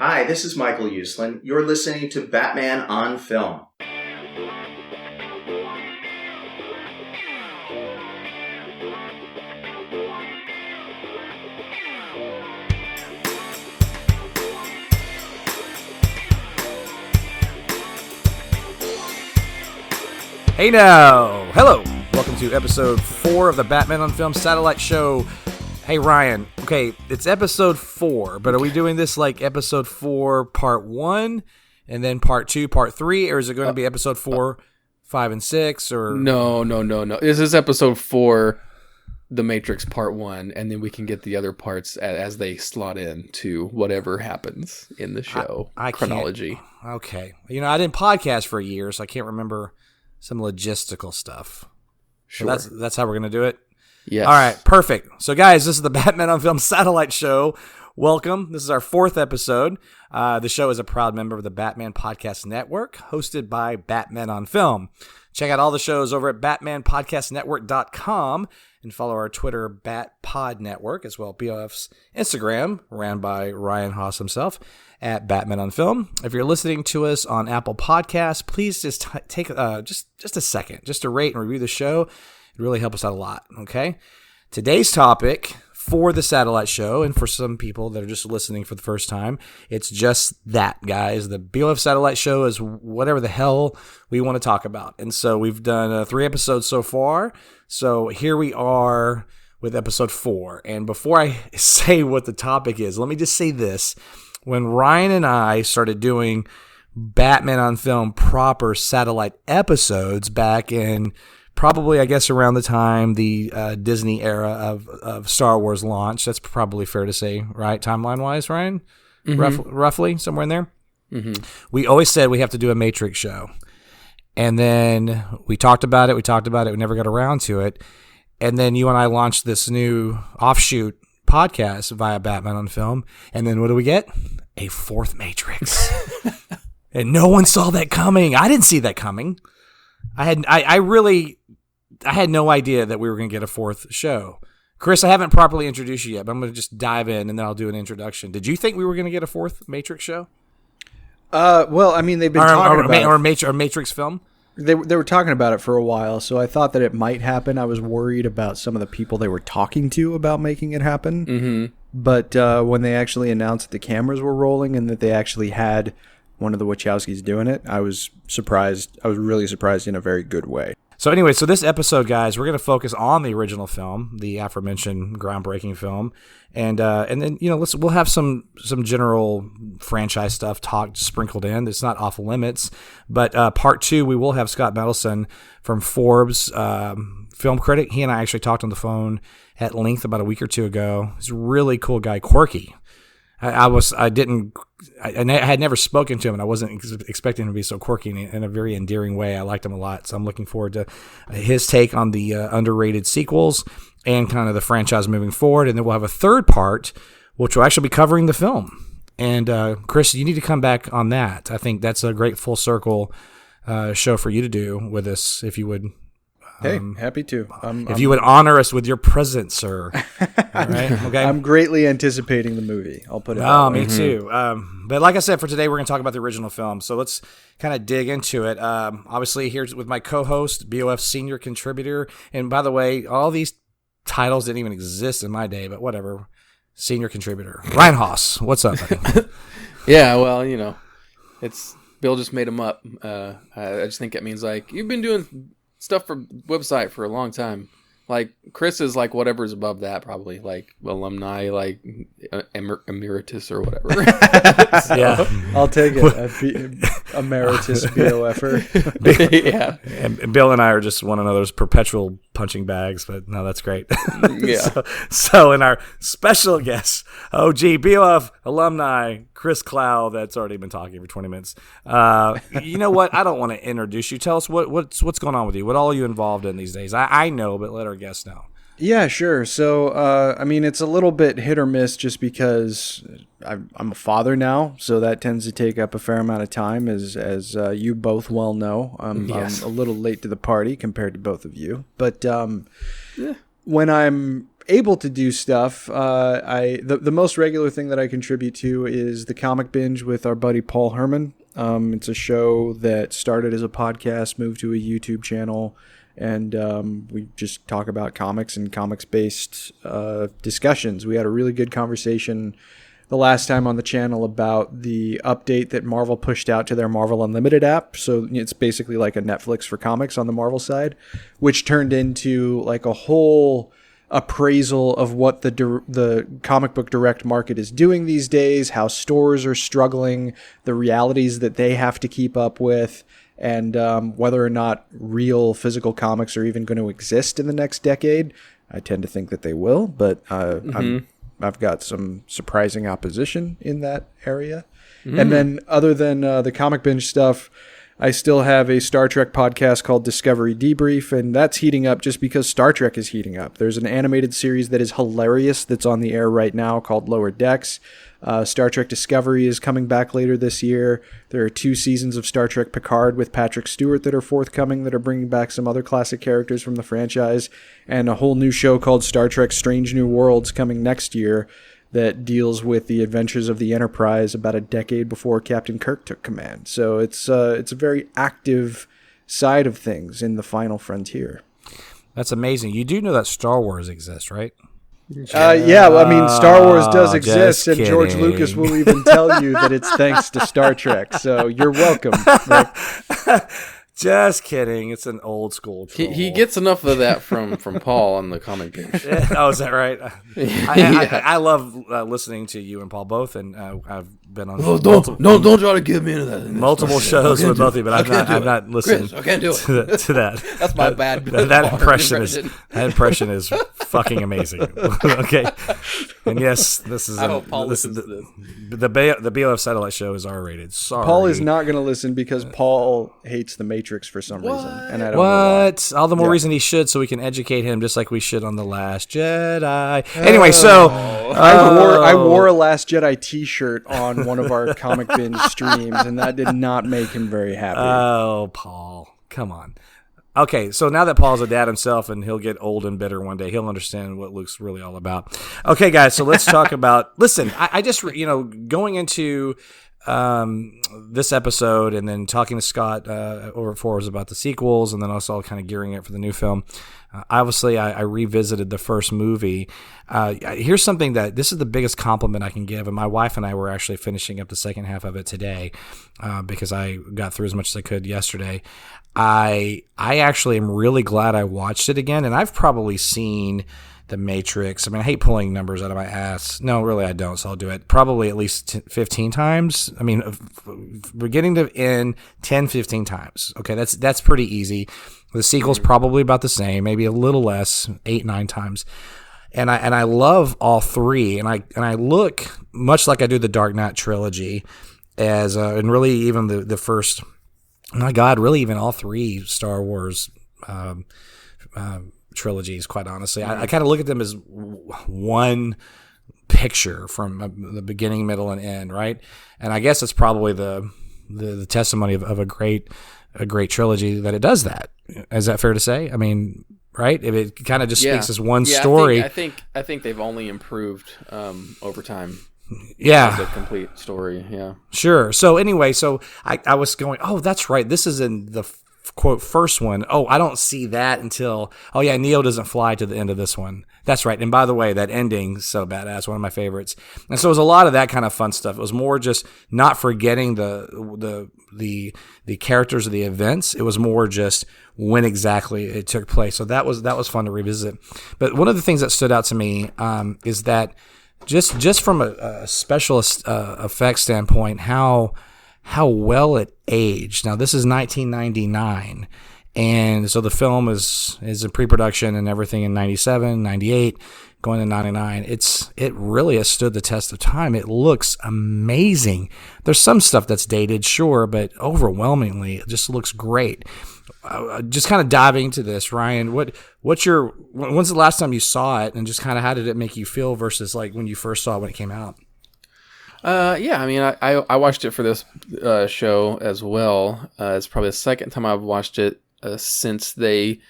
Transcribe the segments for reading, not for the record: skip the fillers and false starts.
Hi, this is Michael Uslan. You're listening to Batman on Film. Hey now! Hello! Welcome to episode 4 of the Batman on Film satellite show. Hey Ryan, okay, it's episode 4, but are we doing this like episode 4 part 1, and then part 2, part 3, or is it going to be episode 4, 5, and 6, or... No. This is episode 4, The Matrix part 1, and then we can get the other parts as they slot in to whatever happens in the show chronology. Okay. You know, I didn't podcast for a year, so I can't remember some logistical stuff. Sure. So that's how we're going to do it? Yes. All right, perfect. So, guys, this is the Batman on Film satellite show. Welcome. This is our 4th episode. The show is a proud member of the Batman Podcast Network, hosted by Batman on Film. Check out all the shows over at batmanpodcastnetwork.com and follow our Twitter, BatPod Network, as well BOF's Instagram, ran by Ryan Haas himself, at Batman on Film. If you're listening to us on Apple Podcasts, please just take just a second just to rate and review the show. It really helps us out a lot, okay? Today's topic for the satellite show, and for some people that are just listening for the first time, it's just that, guys. The BOF satellite show is whatever the hell we want to talk about. And so we've done 3 episodes so far. So here we are with episode 4. And before I say what the topic is, let me just say this. When Ryan and I started doing Batman on Film proper satellite episodes back in probably, I guess, around the time the Disney era of Star Wars launched, that's probably fair to say, right? Timeline-wise, Ryan? Mm-hmm. Roughly, somewhere in there? Mm-hmm. We always said we have to do a Matrix show. And then we talked about it, we never got around to it. And then you and I launched this new offshoot podcast via Batman on Film. And then what do we get? A 4th Matrix. And no one saw that coming. I didn't see that coming. I had no idea that we were going to get a 4th show. Chris, I haven't properly introduced you yet, but I'm going to just dive in and then I'll do an introduction. Did you think we were going to get a 4th Matrix show? Well, I mean, they've been talking about or Matrix film. They were talking about it for a while, so I thought that it might happen. I was worried about some of the people they were talking to about making it happen. Mm-hmm. But when they actually announced that the cameras were rolling and that they actually had one of the Wachowskis doing it, I was surprised. I was really surprised in a very good way. So anyway, so this episode, guys, we're going to focus on the original film, the aforementioned groundbreaking film, and then we'll have some general franchise stuff talk sprinkled in. It's not off limits, but part 2 we will have Scott Mendelson from Forbes, film critic. He and I actually talked on the phone at length about a week or 2 ago. He's a really cool guy, quirky. I had never spoken to him, and I wasn't expecting him to be so quirky in a very endearing way. I liked him a lot, so I'm looking forward to his take on the underrated sequels and kind of the franchise moving forward. And then we'll have a 3rd part, which will actually be covering the film. And Chris, you need to come back on that. I think that's a great full circle show for you to do with us, if you would. Hey, happy to. If you would honor us with your presence, sir. All right? Okay. I'm greatly anticipating the movie. I'll put it that way. Me too. But like I said, for today, we're going to talk about the original film. So let's kind of dig into it. Obviously, here's with my co-host, BOF senior contributor. And by the way, all these titles didn't even exist in my day, but whatever. Senior contributor. Ryan Haas, what's up, buddy? Yeah, well, it's Bill just made them up. I just think it means like, you've been doing stuff for website for a long time. Like Chris is like whatever's above that, probably like alumni, like emeritus or whatever. So, yeah, I'll take it. Emeritus BOFer. Yeah, and Bill and I are just one another's perpetual punching bags. But no, that's great. Yeah. So in our special guest, OG BOF alumni Chris Clow, that's already been talking for 20 minutes. You know what? I don't want to introduce you. Tell us what's going on with you. What all are you involved in these days? I know, but let our guests know. Yeah, sure. So, I mean, it's a little bit hit or miss just because I'm a father now, so that tends to take up a fair amount of time, as you both well know. Yes. I'm a little late to the party compared to both of you. But when I'm able to do stuff, the most regular thing that I contribute to is the Comic Binge with our buddy Paul Herman. It's a show that started as a podcast, moved to a YouTube channel, and we just talk about comics and comics-based discussions. We had a really good conversation the last time on the channel about the update that Marvel pushed out to their Marvel Unlimited app. So it's basically like a Netflix for comics on the Marvel side, which turned into like a whole appraisal of what the comic book direct market is doing these days, how stores are struggling, the realities that they have to keep up with, and whether or not real physical comics are even going to exist in the next decade. I tend to think that they will, but I've got some surprising opposition in that area. And then other than the Comic Binge stuff, I still have a Star Trek podcast called Discovery Debrief, and that's heating up just because Star Trek is heating up. There's an animated series that is hilarious that's on the air right now called Lower Decks. Star Trek Discovery is coming back later this year. There are 2 seasons of Star Trek Picard with Patrick Stewart that are forthcoming that are bringing back some other classic characters from the franchise, and a whole new show called Star Trek Strange New Worlds coming next year that deals with the adventures of the Enterprise about a decade before Captain Kirk took command. So it's a very active side of things in the final frontier. That's amazing. You do know that Star Wars exists, right? Yeah, well, I mean, Star Wars does exist, just and George kidding. Lucas will even tell you that it's thanks to Star Trek. So you're welcome. Just kidding. It's an old school troll. He gets enough of that from Paul on the Comic Binge. Oh, is that right? I love listening to you and Paul both, and I've been on Don't try to get me into that. multiple shows with both of you, but I've not listened Chris, I can't do it. to that. That's my bad. That impression is fucking amazing. Okay, and yes, this is I hope Paul listens to this. the BOF Satellite Show is R-rated. Sorry, Paul is not going to listen because Paul hates the Matrix for some reason, and I don't know why. What? All the more reason he should, so we can educate him, just like we should on The Last Jedi. Anyway, so I wore a Last Jedi T-shirt on one of our Comic Binge streams, and that did not make him very happy. Oh, Paul, come on. Okay, so now that Paul's a dad himself and he'll get old and bitter one day, he'll understand what Luke's really all about. Okay, guys, so let's talk about. Listen, I just going into this episode and then talking to Scott over at Forbes about the sequels, and then also kind of gearing it for the new film. Obviously, I revisited the first movie. Here's something this is the biggest compliment I can give, and my wife and I were actually finishing up the second half of it today because I got through as much as I could yesterday. I actually am really glad I watched it again, and I've probably seen The Matrix. I mean, I hate pulling numbers out of my ass. No, really, I don't, so I'll do it. Probably at least 15 times. I mean, beginning to end, 10, 15 times. Okay, that's pretty easy. The sequel's probably about the same, maybe a little less, 8, 9 times. And I love all 3, and I look much like I do the Dark Knight trilogy as and really even the first. My God, really even all 3 Star Wars trilogies, quite honestly. I kind of look at them as one picture from the beginning, middle, and end, right? And I guess it's probably the testimony of a great trilogy that it does that. Is that fair to say? I mean, right? If it kind of just speaks as one story. I think they've only improved over time. Yeah, the complete story. Yeah, sure. So anyway, I was going, oh, that's right. This is in the quote first one. Oh, I don't see that until Neo doesn't fly to the end of this one. That's right. And by the way, that ending's so badass, one of my favorites. And so it was a lot of that kind of fun stuff. It was more just not forgetting the characters of the events. It was more just when exactly it took place. So that was fun to revisit. But one of the things that stood out to me is that just from a specialist effects standpoint, how well it aged. Now, this is 1999, and so the film is in pre-production and everything in 97, 98, going to 99. It really has stood the test of time. It looks amazing. There's some stuff that's dated, sure, but overwhelmingly, it just looks great. Just kind of diving into this, Ryan, when's the last time you saw it, and just kind of how did it make you feel versus like when you first saw it when it came out? Yeah, I mean, I watched it for this show as well. It's probably the second time I've watched it since they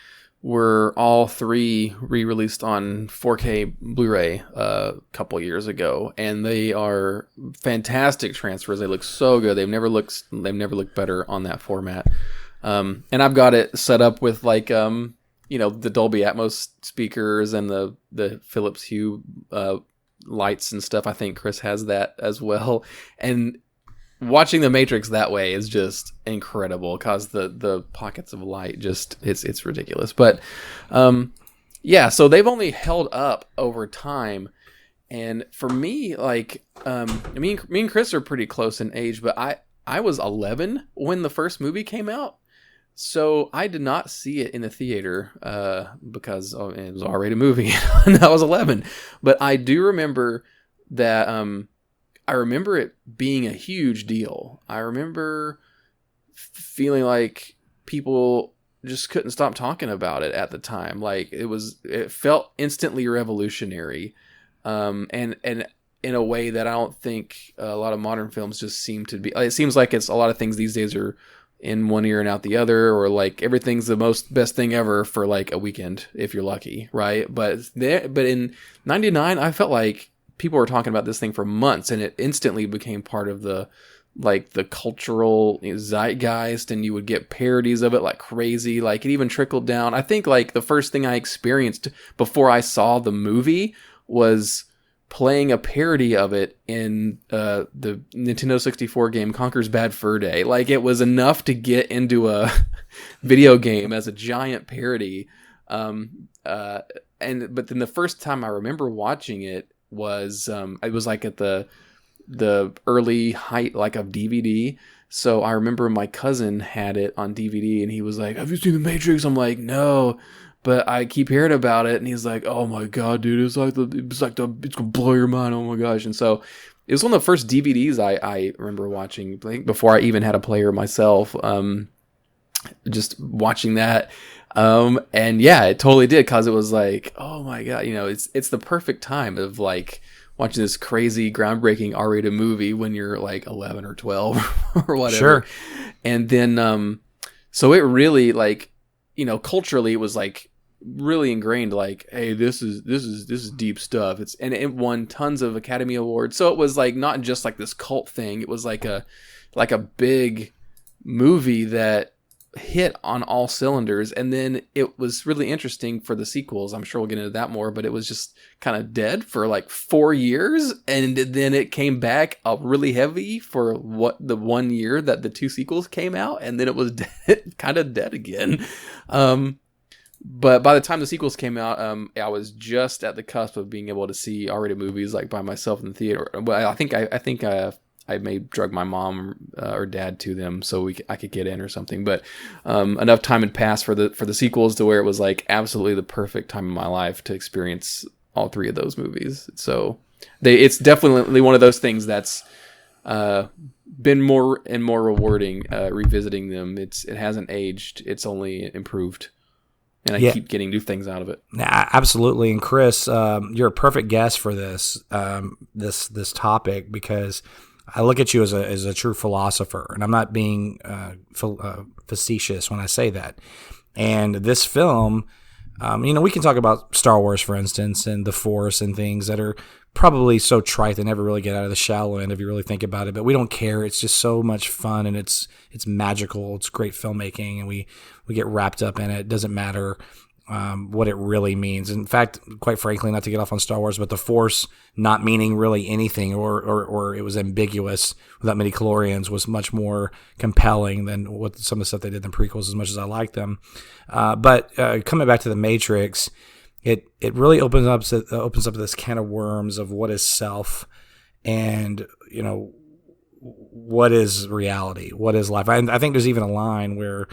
were all 3 re-released on 4K Blu-ray a couple years ago, and they are fantastic transfers. They look so good. They've never looked better on that format. And I've got it set up with like the Dolby Atmos speakers and the Philips Hue lights and stuff. I think Chris has that as well. And watching The Matrix that way is just incredible because the pockets of light it's ridiculous. But so they've only held up over time. And for me, like me and Chris are pretty close in age, but I was 11 when the first movie came out. So I did not see it in the theater because it was an R-rated movie and I was 11. But I do remember that I remember it being a huge deal. I remember feeling like people just couldn't stop talking about it at the time. Like it felt instantly revolutionary, and in a way that I don't think a lot of modern films just seem to be. It seems like it's a lot of things these days are in one ear and out the other, or like everything's the best thing ever for like a weekend if you're lucky, right? But in '99, I felt like people were talking about this thing for months, and it instantly became part of the cultural zeitgeist, and you would get parodies of it like crazy. Like it even trickled down. I think like the first thing I experienced before I saw the movie was playing a parody of it in the Nintendo 64 game Conker's Bad Fur Day. Like it was enough to get into a video game as a giant parody. But then the first time I remember watching it was like at the early height like of DVD. So I remember my cousin had it on DVD and he was like, "Have you seen The Matrix?" I'm like, "No, but I keep hearing about it." And he's like, "Oh my god, dude, it's gonna blow your mind. Oh my gosh." And so it was one of the first DVDs I remember watching, I think before I even had a player myself. Just watching that. And yeah, it totally did, because it was like, oh my god, it's the perfect time of like watching this crazy groundbreaking R-rated movie when you're like 11 or 12 or whatever. Sure. And then so it really like, culturally it was like really ingrained, like, hey, this is deep stuff. It won tons of Academy Awards. So it was like not just like this cult thing. It was like a big movie that hit on all cylinders. And then it was really interesting for the sequels. I'm sure we'll get into that more, but it was just kind of dead for like 4 years, and then it came back up really heavy for the 1 year that the 2 sequels came out, and then it was kind of dead again. But by the time the sequels came out, I was just at the cusp of being able to see R-rated movies like by myself in the theater. Well, I think I may drug my mom or dad to them so I could get in or something. But enough time had passed for the sequels to where it was like absolutely the perfect time in my life to experience all 3 of those movies. So it's definitely one of those things that's been more and more rewarding revisiting them. It hasn't aged; it's only improved. And I keep getting new things out of it. Absolutely. And Chris, you're a perfect guest for this topic, because I look at you as a true philosopher, and I'm not being facetious when I say that. And this film, we can talk about Star Wars, for instance, and the Force and things that are probably so trite they never really get out of the shallow end if you really think about it. But we don't care. It's just so much fun, and it's magical. It's great filmmaking, and we get wrapped up in it. It doesn't matter what it really means. In fact, quite frankly, not to get off on Star Wars, but the Force not meaning really anything, or it was ambiguous without midichlorians, was much more compelling than what some of the stuff they did in the prequels, as much as I like them. But coming back to The Matrix, it really opens up this can of worms of what is self, and what is reality, what is life. I think there's even a line where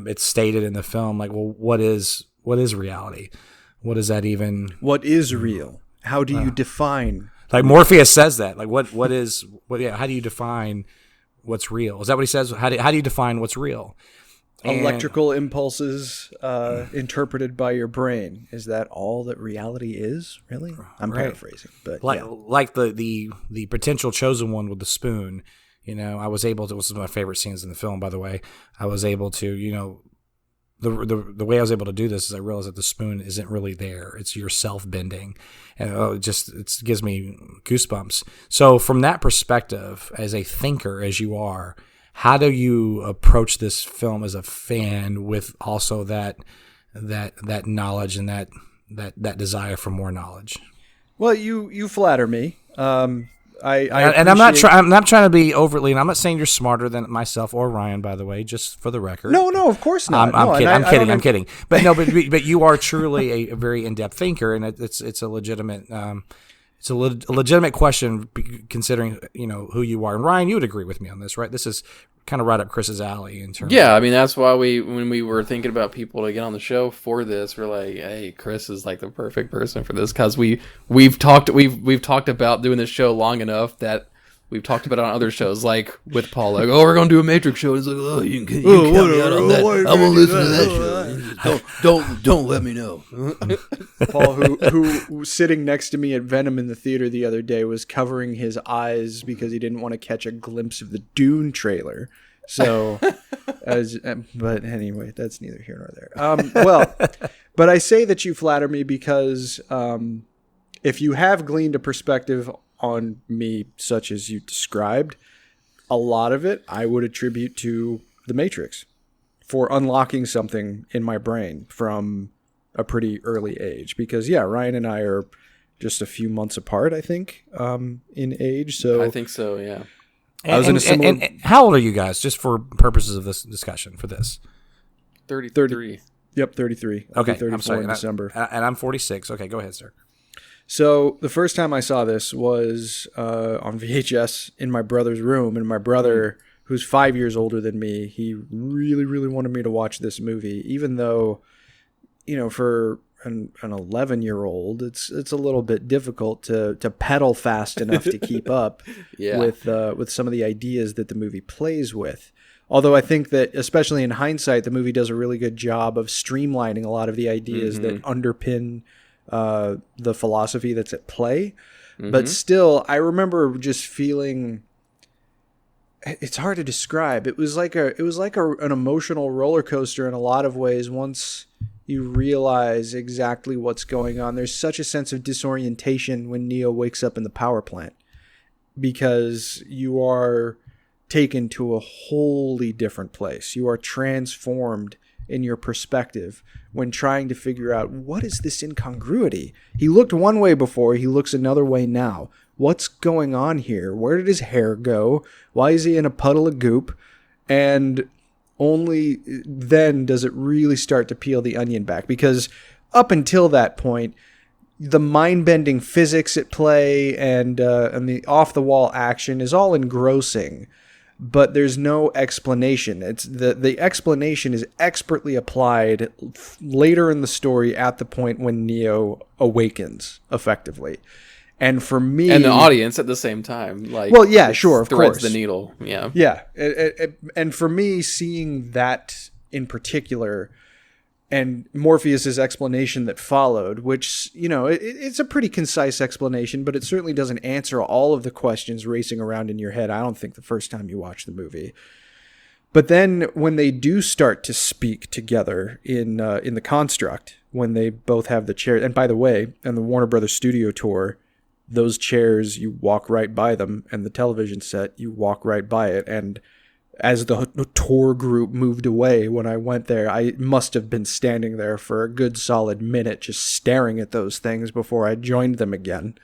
it's stated in the film, like, well, what is reality? What is that even? What is real? How do you define? Like Morpheus says that. Like how do you define what's real? Is that what he says? How do you define what's real? Electrical impulses interpreted by your brain. Is that all that reality is, really? I'm paraphrasing, but like the potential chosen one with the spoon. I was able to. This is one of my favorite scenes in the film, by the way. I was able to, the way I was able to do this is I realized that the spoon isn't really there. It's yourself bending, and it gives me goosebumps. So from that perspective, as a thinker as you are, how do you approach this film as a fan with also that knowledge and that desire for more knowledge? Well, you flatter me. I'm not trying to be overtly, and I'm not saying you're smarter than myself or Ryan, by the way, just for the record. No, of course not. I'm kidding. But no, but you are truly a very in-depth thinker, and it's a legitimate legitimate question considering who you are. And Ryan, you would agree with me on this, right? This is kind of right up Chris's alley in terms. Yeah, I mean that's why when we were thinking about people to get on the show for this, we're like, hey, Chris is like the perfect person for this because we've talked about doing this show long enough that we've talked about it on other shows, like with Paul, like, oh, we're gonna do a Matrix show. He's like, oh, you can count me out on that. I won't listen to that show. Don't let me know. Paul, who sitting next to me at Venom in the theater the other day, was covering his eyes because he didn't want to catch a glimpse of the Dune trailer. So, but anyway, that's neither here nor there. But I say that you flatter me because if you have gleaned a perspective on me such as you described, a lot of it I would attribute to The Matrix for unlocking something in my brain from a pretty early age. Because Ryan and I are just a few months apart, I think, in age. So I think so, yeah. I was in a similar. And how old are you guys, just for purposes of this discussion? For this, 33. Yep, 33. Okay, 34 I'm sorry. in December. And I'm 46. Okay, go ahead, sir. So the first time I saw this was on VHS in my brother's room, and my brother, who's 5 years older than me, he really, really wanted me to watch this movie, even though, for an 11-year-old, it's a little bit difficult to pedal fast enough to keep up with some of the ideas that the movie plays with. Although I think that, especially in hindsight, the movie does a really good job of streamlining a lot of the ideas that underpin the philosophy that's at play. But still, I remember just feeling, it's hard to describe. It was like an emotional roller coaster in a lot of ways once you realize exactly what's going on. There's such a sense of disorientation when Neo wakes up in the power plant because you are taken to a wholly different place. You are transformed in your perspective when trying to figure out, what is this incongruity? He looked one way before, he looks another way now. What's going on here? Where did his hair go? Why is he in a puddle of goop? And only then does it really start to peel the onion back, because up until that point, the mind-bending physics at play and the off-the-wall action is all engrossing, but there's no explanation. It's the explanation is expertly applied later in the story at the point when Neo awakens, effectively. And for me, and the audience at the same time, like, well, yeah, sure, of threads course, the needle, yeah. And for me, seeing that in particular, and Morpheus's explanation that followed, which, it's a pretty concise explanation, but it certainly doesn't answer all of the questions racing around in your head, I don't think, the first time you watch the movie. But then when they do start to speak together in the construct, when they both have the chair, and by the way, in the Warner Brothers studio tour, those chairs, you walk right by them, and the television set, you walk right by it. And as the tour group moved away when I went there, I must have been standing there for a good solid minute just staring at those things before I joined them again.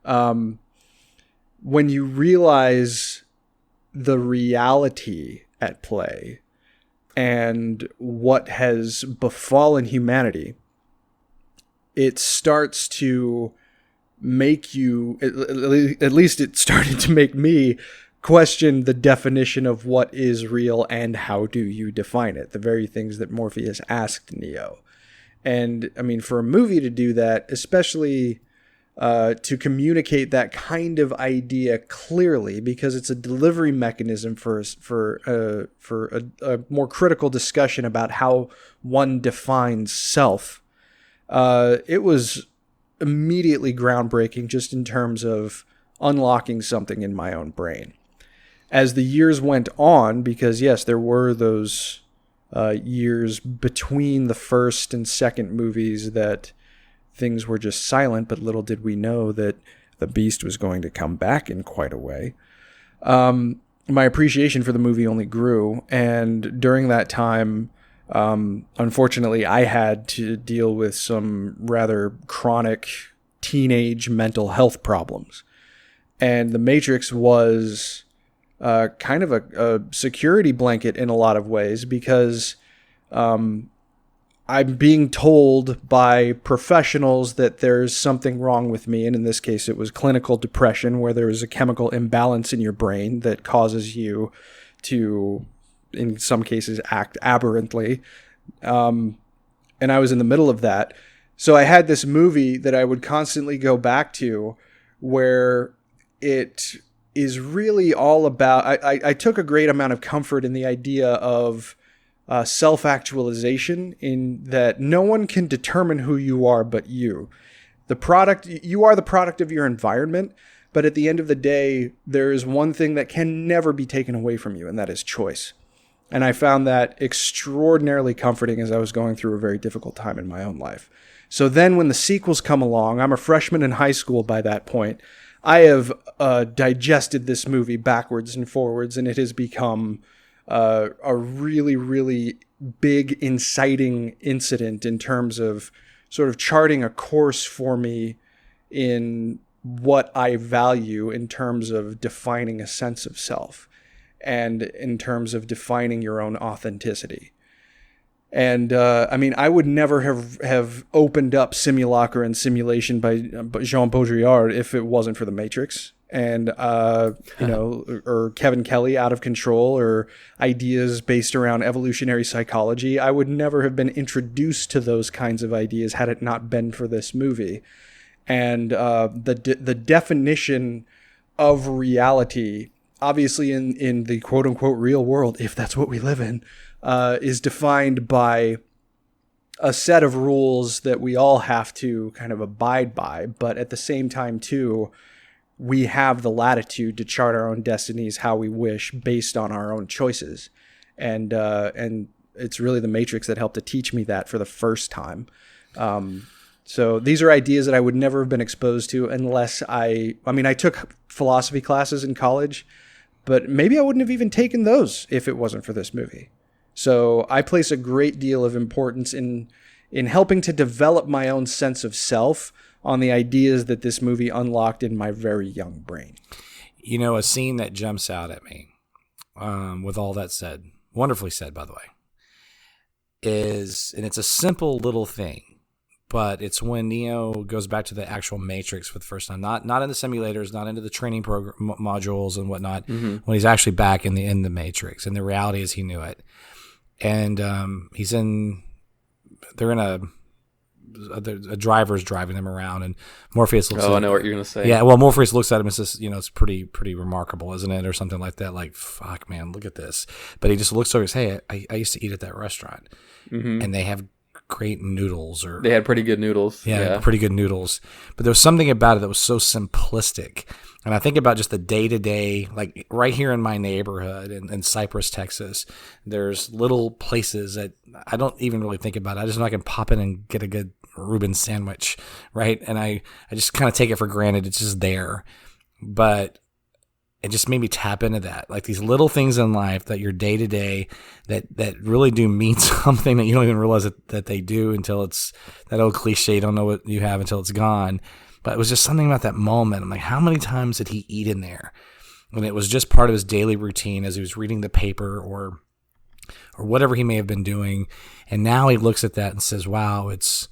When you realize the reality at play and what has befallen humanity, it starts to make you, at least it started to make me question the definition of what is real and how do you define it, the very things that Morpheus asked Neo. And I mean, for a movie to do that, especially to communicate that kind of idea clearly, because it's a delivery mechanism for a more critical discussion about how one defines self, it was immediately groundbreaking just in terms of unlocking something in my own brain. As the years went on, because yes, there were those years between the first and second movies that things were just silent, but little did we know that the Beast was going to come back in quite a way. My appreciation for the movie only grew, and during that time, unfortunately, I had to deal with some rather chronic teenage mental health problems. And The Matrix was kind of a security blanket in a lot of ways, because I'm being told by professionals that there's something wrong with me. And in this case, it was clinical depression, where there is a chemical imbalance in your brain that causes you to, in some cases, act aberrantly. And I was in the middle of that. So I had this movie that I would constantly go back to, where it is really all about... I took a great amount of comfort in the idea of self-actualization, in that no one can determine who you are but you. You are the product of your environment, but at the end of the day, there is one thing that can never be taken away from you, and that is choice. And I found that extraordinarily comforting as I was going through a very difficult time in my own life. So then when the sequels come along, I'm a freshman in high school by that point, I have digested this movie backwards and forwards, and it has become a really, really big inciting incident in terms of sort of charting a course for me in what I value in terms of defining a sense of self, and in terms of defining your own authenticity. And I would never have opened up Simulacra and Simulation by Jean Baudrillard if it wasn't for The Matrix. And, or Kevin Kelly, Out of Control, or ideas based around evolutionary psychology. I would never have been introduced to those kinds of ideas had it not been for this movie. And the definition of reality, obviously in the quote-unquote real world, if that's what we live in, is defined by a set of rules that we all have to kind of abide by. But at the same time, too, we have the latitude to chart our own destinies how we wish, based on our own choices. And it's really The Matrix that helped to teach me that for the first time. So these are ideas that I would never have been exposed to unless I took philosophy classes in college, but maybe I wouldn't have even taken those if it wasn't for this movie. So I place a great deal of importance in helping to develop my own sense of self on the ideas that this movie unlocked in my very young brain. You know, a scene that jumps out at me, with all that said, wonderfully said, by the way, and it's a simple little thing, but it's when Neo goes back to the actual Matrix for the first time, not in the simulators, not into the training program modules and whatnot, when he's actually back in the Matrix, and the reality is he knew it. And they're in a driver's driving them around, and Morpheus looks at him. I know what you're going to say. Yeah, well, Morpheus looks at him and says, it's pretty remarkable, isn't it? Or something like that. Like, fuck, man, look at this. But he just looks over and says, hey, I used to eat at that restaurant. Mm-hmm. And they have great noodles. Or they had pretty good noodles. Yeah, pretty good noodles. But there was something about it that was so simplistic. And I think about just the day-to-day, like right here in my neighborhood in Cypress, Texas, there's little places that I don't even really think about. I just know I can pop in and get a good Reuben sandwich, right? And I just kind of take it for granted. It's just there. But it just made me tap into that. Like these little things in life that your day-to-day that really do mean something that you don't even realize that they do until it's that old cliche, you don't know what you have until it's gone. But it was just something about that moment. I'm like, how many times did he eat in there? And it was just part of his daily routine as he was reading the paper or whatever he may have been doing. And now he looks at that and says, wow, it's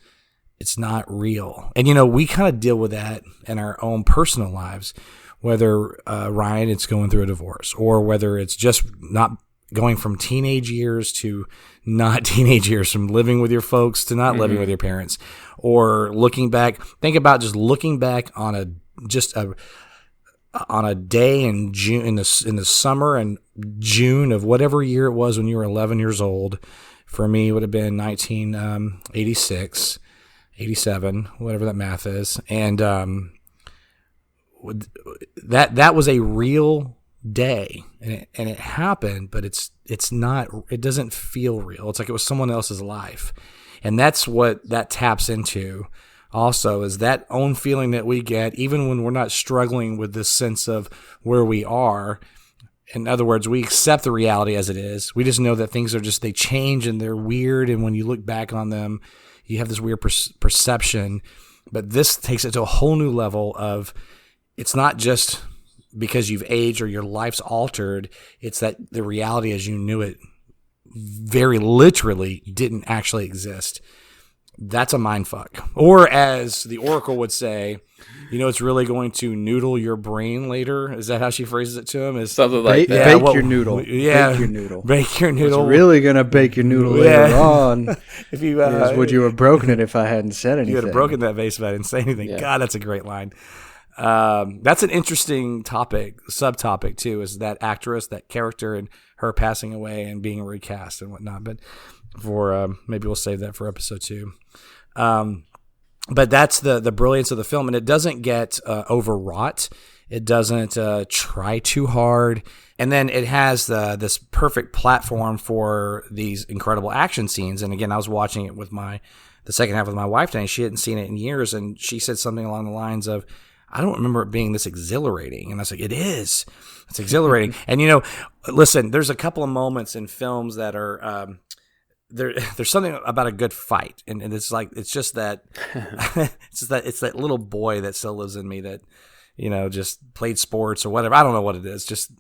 not real. And, we kind of deal with that in our own personal lives, whether, Ryan, it's going through a divorce, or whether it's just not going from teenage years to not teenage years, from living with your folks to not living with your parents, or looking back. Think about just looking back on a day in June, in the summer and June of whatever year it was when you were 11 years old. For me, it would have been 1986, 87, whatever that math is. And that was a real day, and it happened, but it's not. It doesn't feel real. It's like it was someone else's life, and that's what that taps into. Also, is that own feeling that we get even when we're not struggling with this sense of where we are. In other words, we accept the reality as it is. We just know that things are they change and they're weird. And when you look back on them, you have this weird perception. But this takes it to a whole new level of, it's not just because you've aged or your life's altered. It's that the reality as you knew it very literally didn't actually exist. That's a mind fuck. Or as the Oracle would say, it's really going to noodle your brain later. Is that how she phrases it to him? Is something like that. Bake your noodle. Yeah. Bake your noodle. Bake your noodle. What's really going to bake your noodle later on if you, is would you have broken it if I hadn't said anything? You would have broken that vase if I didn't say anything. Yeah. God, that's a great line. That's an interesting subtopic too, is that actress, that character, and her passing away and being recast and whatnot. But for maybe we'll save that for episode 2. But that's the brilliance of the film, and it doesn't get overwrought. It doesn't try too hard, and then it has this perfect platform for these incredible action scenes. And again, I was watching it with the second half with my wife today. She hadn't seen it in years, and she said something along the lines of, "I don't remember it being this exhilarating." And I was like, "It is. It's exhilarating." And listen, there's a couple of moments in films that are. There's something about a good fight, and it's just that it's that little boy that still lives in me that just played sports or whatever. I don't know what it is, just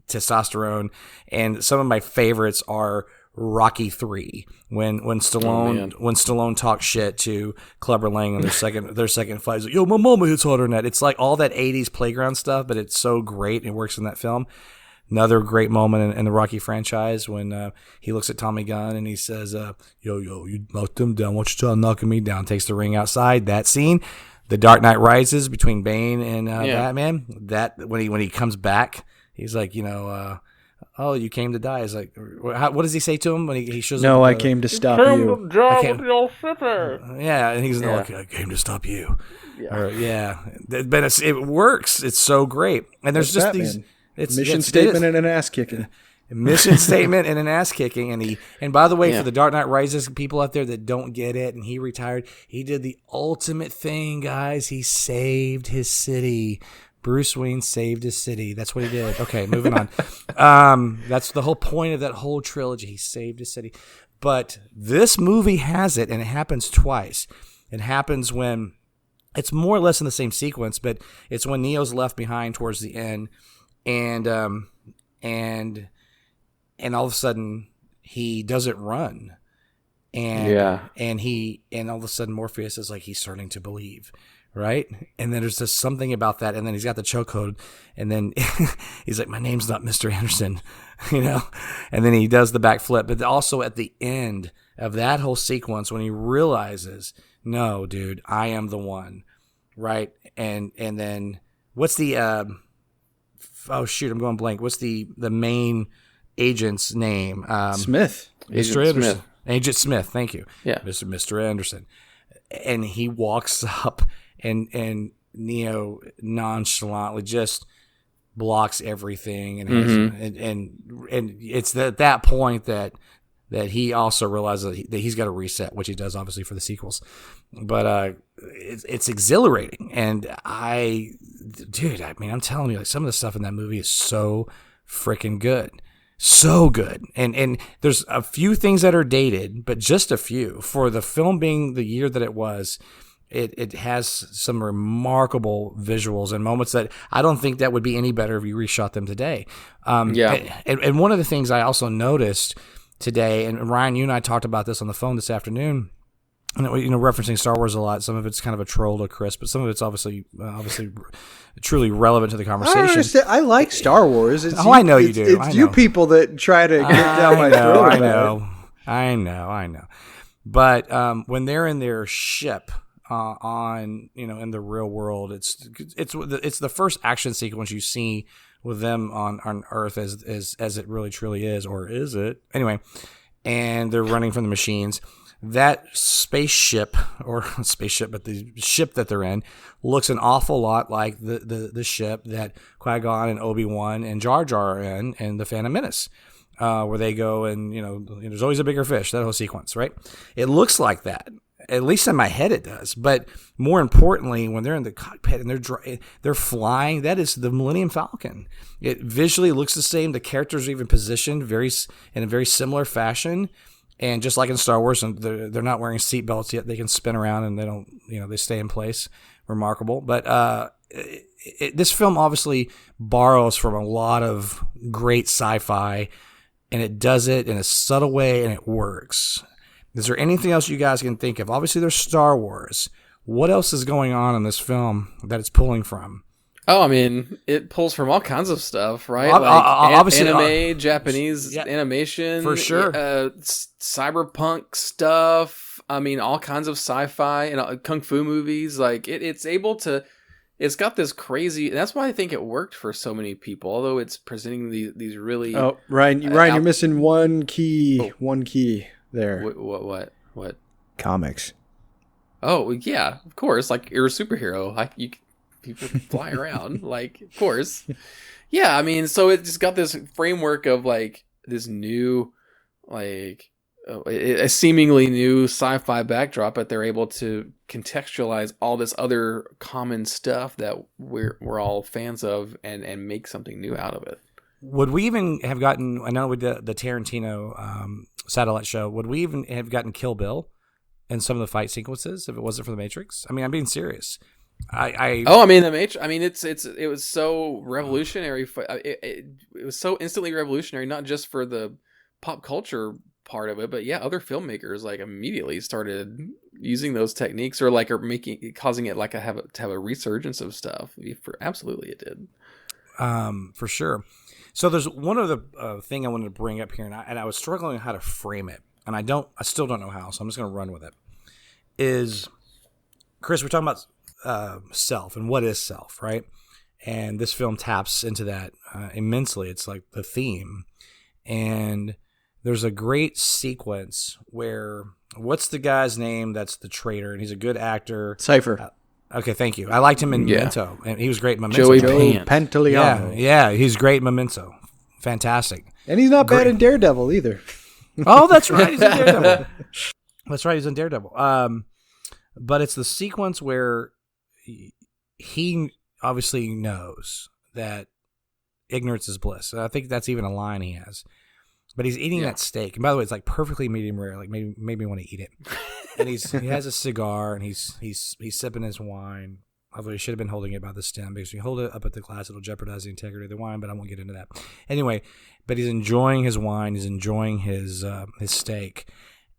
testosterone. And some of my favorites are Rocky 3 when Stallone talks shit to Clubber Lang in their second fight. He's like, "Yo, my mama hits harder than that." It's like all that 80s playground stuff, but it's so great and it works in that film. Another great moment in the Rocky franchise when he looks at Tommy Gunn and he says, yo, you knocked them down. Why don't you try knocking me down? Takes the ring outside. That scene. The Dark Knight Rises between Bane and Batman. That when he comes back, he's like, oh, you came to die. He's like, what does he say to him when he shows up? No, I came to stop you. Yeah, and he's like, I came to stop you. Yeah. But it works. It's so great. And there's just Batman. These... Mission statement and an ass kicking. Mission statement and an ass kicking. And by the way, for the Dark Knight Rises people out there that don't get it, and he retired, he did the ultimate thing, guys. He saved his city. Bruce Wayne saved his city. That's what he did. Okay, moving on. That's the whole point of that whole trilogy. He saved his city. But this movie has it, and it happens twice. It happens when it's more or less in the same sequence, but it's when Neo's left behind towards the end. And all of a sudden he doesn't run, and all of a sudden Morpheus is like, he's starting to believe, right? And then there's just something about that, and then he's got the chokehold, and then he's like, my name's not Mr. Anderson, and then he does the backflip. But also at the end of that whole sequence, when he realizes, no, dude, I am the one, right? And then what's the oh shoot, I'm going blank. What's the main agent's name? Smith. Mr. Anderson. Agent Smith, thank you. Yeah. Mr. Anderson. And he walks up and Neo nonchalantly just blocks everything and it's at that point that he also realizes that he's got to reset, which he does obviously for the sequels. But it's exhilarating, and I'm telling you, like, some of the stuff in that movie is so freaking good. So good. And there's a few things that are dated, but just a few. For the film being the year that it was, it has some remarkable visuals and moments that I don't think that would be any better if you reshot them today. And one of the things I also noticed today, and Ryan, you and I talked about this on the phone this afternoon, and referencing Star Wars a lot. Some of it's kind of a troll to Chris, but some of it's obviously truly relevant to the conversation. I like Star Wars. I know you do. It's you people that try to get down my throat. I know. But when they're in their ship on in the real world, it's the first action sequence you see with them on Earth as it really truly is, or is it? Anyway, and they're running from the machines. that spaceship, but the ship that they're in looks an awful lot like the ship that Qui-Gon and Obi-Wan and Jar Jar are in The Phantom Menace, where they go and, there's always a bigger fish, that whole sequence, right? It looks like that. At least in my head it does. But more importantly, when they're in the cockpit and they're flying, that is the Millennium Falcon. It visually looks the same. The characters are even positioned in a very similar fashion. And just like in Star Wars, they're not wearing seatbelts yet. They can spin around and they don't, they stay in place. Remarkable. But this film obviously borrows from a lot of great sci-fi, and it does it in a subtle way, and it works. Is there anything else you guys can think of? Obviously, there's Star Wars. What else is going on in this film that it's pulling from? Oh, I mean, it pulls from all kinds of stuff, right? Obviously, anime, Japanese animation, for sure. Cyberpunk stuff. I mean, all kinds of sci-fi and kung fu movies. Like it's able to. It's got this crazy. That's why I think it worked for so many people. Although it's presenting these really. Oh, Ryan, you're missing one key. Oh. One key there. What? Comics. Oh yeah, of course. Like you're a superhero. Like people fly around. Like of course. Yeah, I mean, so it just got this framework of like this new, like a seemingly new sci-fi backdrop, but they're able to contextualize all this other common stuff that we're all fans of and make something new out of it. Would we even have gotten? I know with the Tarantino satellite show, would we even have gotten Kill Bill in some of the fight sequences if it wasn't for the Matrix? I mean, I'm being serious. The Matrix. I mean, it was so revolutionary. It was so instantly revolutionary, not just for the pop culture part of it, but yeah, other filmmakers like immediately started using those techniques, or causing it like to have a resurgence of stuff. Absolutely, it did. For sure. So there's one other thing I wanted to bring up here, and I was struggling how to frame it, and I still don't know how, so I'm just going to run with it. Is Chris, we're talking about self and what is self, right? And this film taps into that immensely. It's like the theme, and there's a great sequence where what's the guy's name that's the traitor, and he's a good actor. Cypher. Okay, thank you. I liked him in Memento, and he was great in Memento. Joey Pantoliano. Yeah, he's great in Memento. Fantastic. And he's not bad in Daredevil either. Oh, that's right. He's in Daredevil. That's right. He's in Daredevil. But it's the sequence where he obviously knows that ignorance is bliss. And I think that's even a line he has. But he's eating that steak. And by the way, it's like perfectly medium rare. Like made me want to eat it. And he has a cigar and he's sipping his wine. Although he should have been holding it by the stem, because if you hold it up at the glass, it'll jeopardize the integrity of the wine. But I won't get into that. Anyway, but he's enjoying his wine. He's enjoying his steak,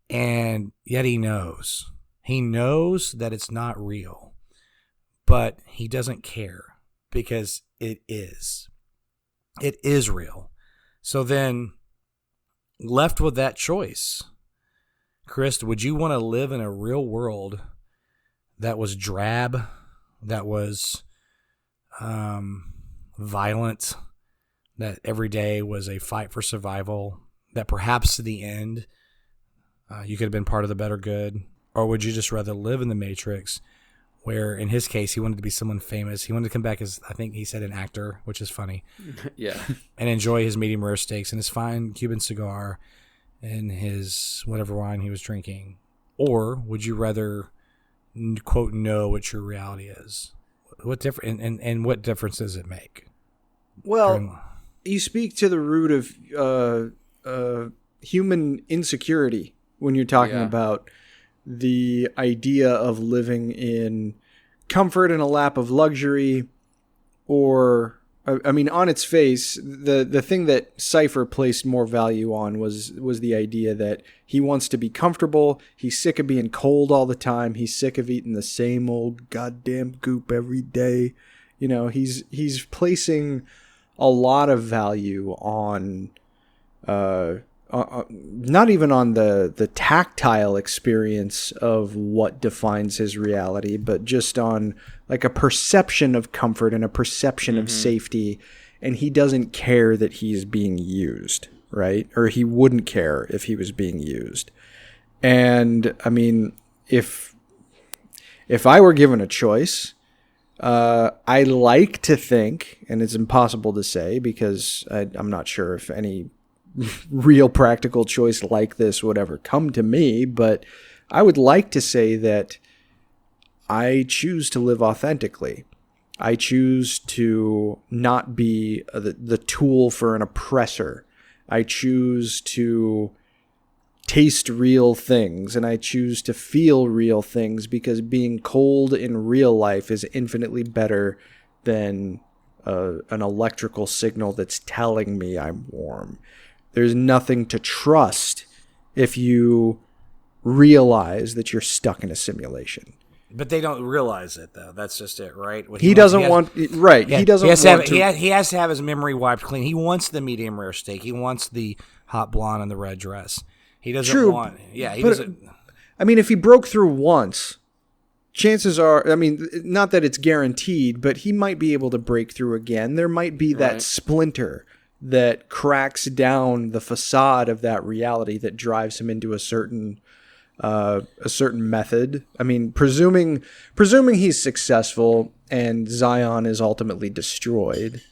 and yet he knows that it's not real, but he doesn't care because it is real. So then, left with that choice, Chris, would you want to live in a real world that was drab, that was violent, that every day was a fight for survival, that perhaps to the end you could have been part of the better good? Or would you just rather live in the Matrix, where in his case he wanted to be someone famous, he wanted to come back as, I think he said, an actor, which is funny, yeah, and enjoy his medium rare steaks and his fine Cuban cigar and his whatever wine he was drinking? Or would you rather, quote, know what your reality is? What and what difference does it make? Well, you speak to the root of human insecurity when you're talking about the idea of living in comfort in a lap of luxury, or, I mean, on its face, the thing that Cypher placed more value on was the idea that he wants to be comfortable. He's sick of being cold all the time. He's sick of eating the same old goddamn goop every day. You know, he's placing a lot of value on, not even on the tactile experience of what defines his reality, but just on like a perception of comfort and a perception of safety. And he doesn't care that he's being used, right? Or he wouldn't care if he was being used. And I mean, if I were given a choice, I like to think, and it's impossible to say because I'm not sure if any real practical choice like this would ever come to me, but I would like to say that I choose to live authentically. I choose to not be the tool for an oppressor. I choose to taste real things, and I choose to feel real things because being cold in real life is infinitely better than an electrical signal that's telling me I'm warm. There's nothing to trust if you realize that you're stuck in a simulation. But they don't realize it, though. That's just it, right? He doesn't want to. He has to have his memory wiped clean. He wants the medium rare steak. He wants the hot blonde and the red dress. He doesn't want. Yeah, he doesn't. I mean, if he broke through once, chances are. I mean, not that it's guaranteed, but he might be able to break through again. There might be that splinter that cracks down the facade of that reality that drives him into a certain method. I mean, presuming he's successful and Zion is ultimately destroyed,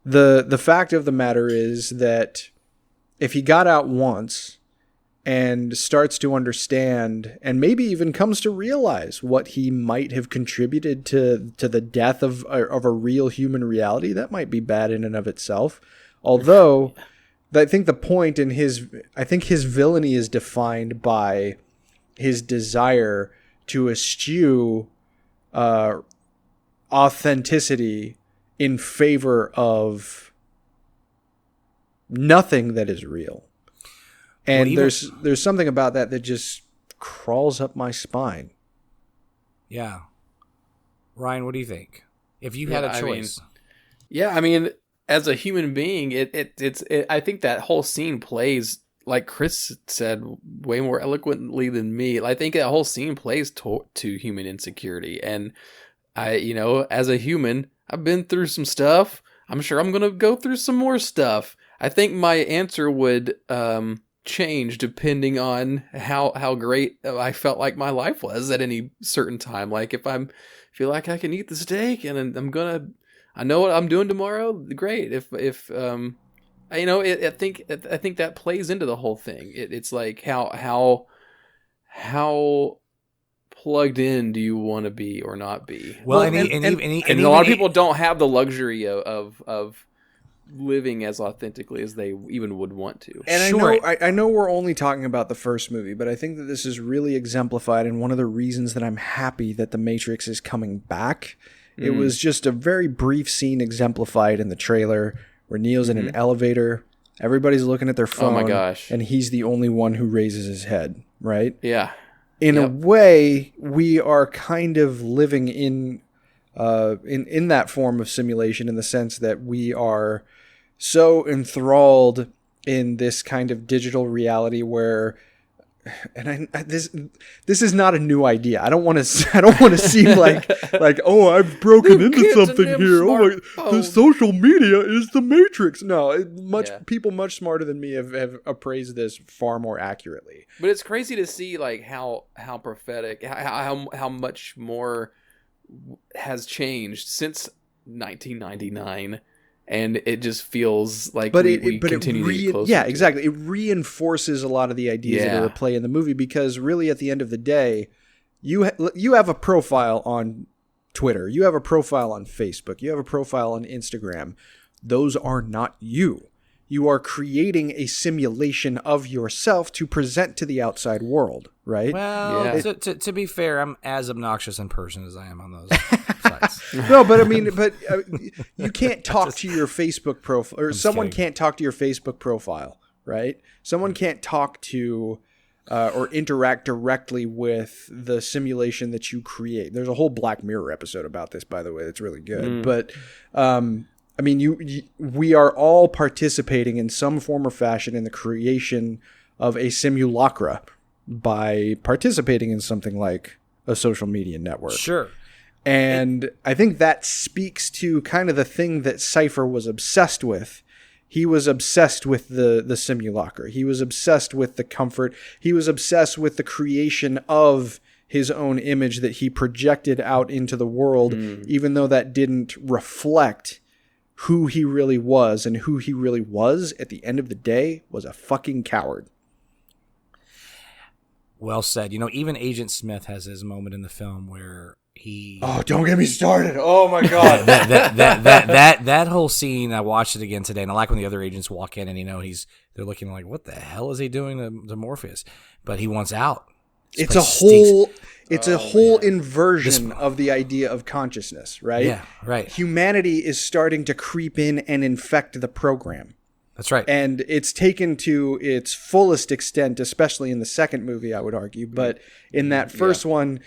the fact of the matter is that if he got out once and starts to understand and maybe even comes to realize what he might have contributed to the death of a real human reality, that might be bad in and of itself. Although I think the point in his villainy is defined by his desire to eschew authenticity in favor of nothing that is real. And there's something about that just crawls up my spine. Yeah. Ryan, what do you think? If you had a choice. I mean, as a human being, it's I think that whole scene plays, like Chris said, way more eloquently than me. I think that whole scene plays to human insecurity. And as a human, I've been through some stuff. I'm sure I'm going to go through some more stuff. I think my answer would change depending on how great I felt like my life was at any certain time. Like if I feel like I can eat the steak and I know what I'm doing tomorrow, great. I think that plays into the whole thing. It's like how plugged in do you want to be or not be? Well, and a lot of people don't have the luxury of living as authentically as they even would want to. And I know we're only talking about the first movie, but I think that this is really exemplified, and one of the reasons that I'm happy that The Matrix is coming back. It was just a very brief scene exemplified in the trailer where Neo's in an elevator, everybody's looking at their phone, oh my gosh, and he's the only one who raises his head, right? Yeah. In a way, we are kind of living in that form of simulation, in the sense that we are so enthralled in this kind of digital reality where, and this is not a new idea. I don't want to seem like oh, I've broken into something here. Oh my, the social media is the Matrix. No, people much smarter than me have appraised this far more accurately. But it's crazy to see like how prophetic, how much more has changed since 1999. And it just feels like we continue to get closer. Yeah, exactly. It reinforces a lot of the ideas that are at play in the movie, because really at the end of the day, you have a profile on Twitter. You have a profile on Facebook. You have a profile on Instagram. Those are not you. You are creating a simulation of yourself to present to the outside world, right? Well, to be fair, I'm as obnoxious in person as I am on those sites. No, but I mean, you can't talk to your Facebook profile, or someone can't talk to your Facebook profile, right? Someone can't talk to or interact directly with the simulation that you create. There's a whole Black Mirror episode about this, by the way, that's really good. But I mean, we are all participating in some form or fashion in the creation of a simulacra by participating in something like a social media network. Sure. And I think that speaks to kind of the thing that Cypher was obsessed with He was obsessed with the simulacra. He was obsessed with the comfort. He was obsessed with the creation of his own image that he projected out into the world, even though that didn't reflect who he really was. And who he really was, at the end of the day, was a fucking coward. Well said. Even Agent Smith has his moment in the film where he... Oh, don't get me started. Oh, my God. that whole scene, I watched it again today, and I like when the other agents walk in and, they're looking like, what the hell is he doing to Morpheus? But he wants out. It's a whole inversion of the idea of consciousness, right? Yeah, right. Humanity is starting to creep in and infect the program. That's right. And it's taken to its fullest extent, especially in the second movie, I would argue. But in that first one,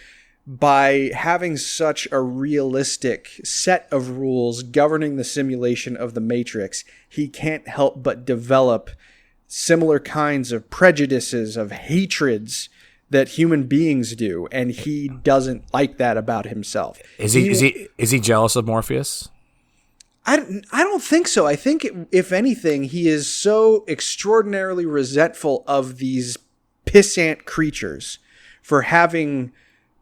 by having such a realistic set of rules governing the simulation of the Matrix, he can't help but develop similar kinds of prejudices, of hatreds that human beings do, and he doesn't like that about himself. Is he jealous of Morpheus? I don't think so. I think, if anything, he is so extraordinarily resentful of these pissant creatures for having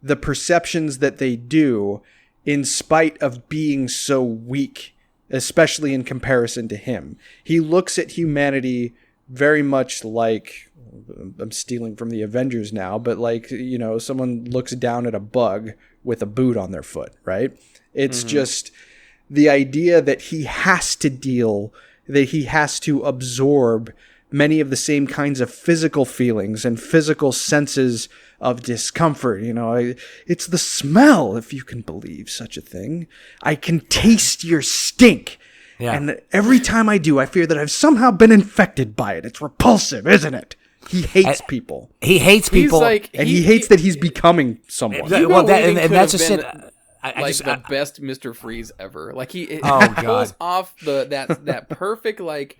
the perceptions that they do in spite of being so weak, especially in comparison to him. He looks at humanity very much like, I'm stealing from the Avengers now, but like, someone looks down at a bug with a boot on their foot, right? It's just the idea that he has to absorb many of the same kinds of physical feelings and physical senses of discomfort. It's the smell, if you can believe such a thing. I can taste your stink. Yeah. And every time I do, I fear that I've somehow been infected by it. It's repulsive, isn't it? He hates people. He hates people. He hates that he's becoming someone. That's just it. The best Mr. Freeze ever. Like he God. pulls off that perfect like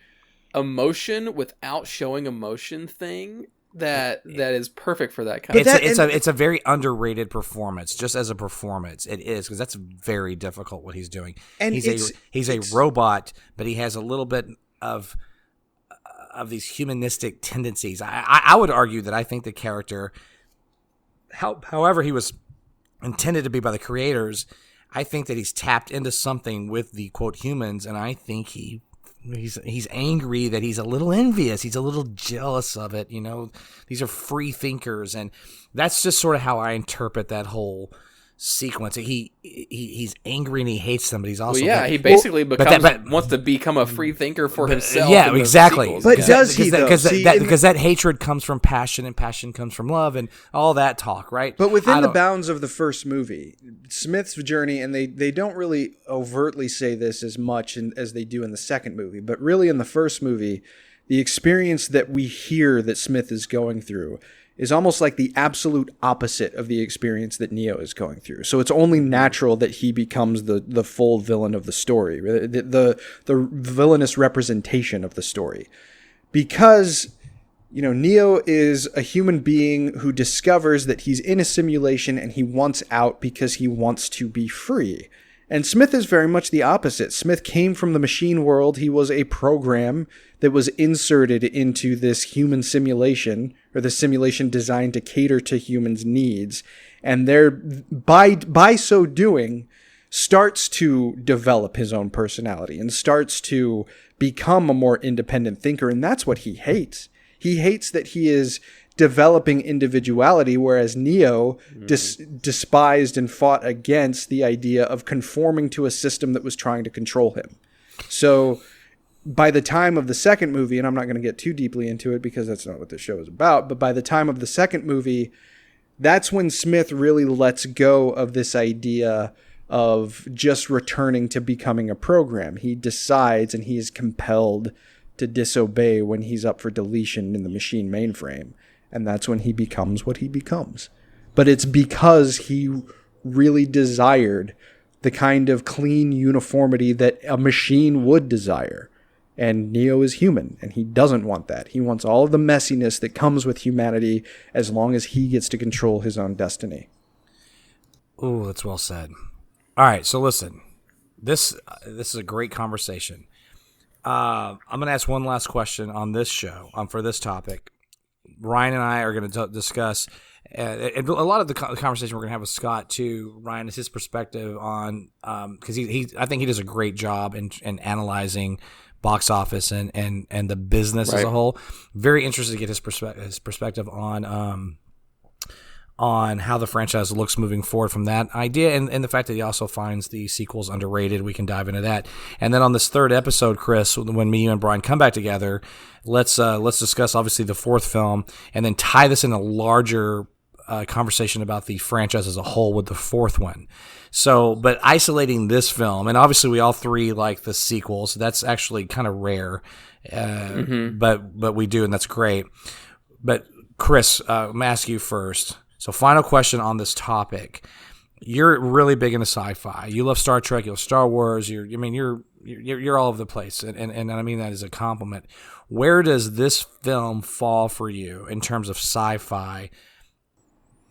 emotion without showing emotion thing that is perfect for that kind of thing. It's a very underrated performance, just as a performance. It is, because that's very difficult what he's doing. And he's a robot, but he has a little bit of these humanistic tendencies. I would argue that I think the character, however he was intended to be by the creators, I think that he's tapped into something with the quote humans, and I think he's angry that he's a little envious. He's a little jealous of it. These are free thinkers, and that's just sort of how I interpret that whole sequence. He's angry and he hates them, but he's also he basically wants to become a free thinker for himself. Yeah, exactly. But does he though? Because that hatred comes from passion, and passion comes from love, and all that talk, right? But within the bounds of the first movie, Smith's journey, and they don't really overtly say this as much as they do in the second movie, but really in the first movie, the experience that we hear that Smith is going through is almost like the absolute opposite of the experience that Neo is going through. So it's only natural that he becomes the full villain of the story, the villainous representation of the story. Because, Neo is a human being who discovers that he's in a simulation and he wants out because he wants to be free. And Smith is very much the opposite. Smith came from the machine world. He was a program that was inserted into this human simulation, or the simulation designed to cater to humans' needs. And by so doing, starts to develop his own personality and starts to become a more independent thinker. And that's what he hates. He hates that he is developing individuality, whereas Neo despised and fought against the idea of conforming to a system that was trying to control him. So by the time of the second movie, and I'm not going to get too deeply into it because that's not what this show is about, but by the time of the second movie, that's when Smith really lets go of this idea of just returning to becoming a program. He decides, and he is compelled to disobey when he's up for deletion in the machine mainframe. And that's when he becomes what he becomes. But it's because he really desired the kind of clean uniformity that a machine would desire. And Neo is human, and he doesn't want that. He wants all of the messiness that comes with humanity as long as he gets to control his own destiny. Ooh, that's well said. All right, so listen. This is a great conversation. I'm going to ask one last question on this show, for this topic. Ryan and I are going to discuss, and a lot of the conversation we're going to have with Scott too. Ryan is his perspective on, because I think he does a great job in analyzing box office and the business as a whole. Very interested to get his perspective on how the franchise looks moving forward from that idea, and the fact that he also finds the sequels underrated. We can dive into that. And then on this third episode, Chris, when me, you, and Brian come back together, let's discuss obviously the fourth film, and then tie this in a larger conversation about the franchise as a whole with the fourth one. So, but isolating this film, and obviously we all three like the sequels. That's actually kind of rare, but we do, and that's great. But Chris, I'm gonna ask you first. So, final question on this topic. You're really big into sci-fi. You love Star Trek. You love Star Wars. You're all over the place, and I mean that as a compliment. Where does this film fall for you in terms of sci-fi?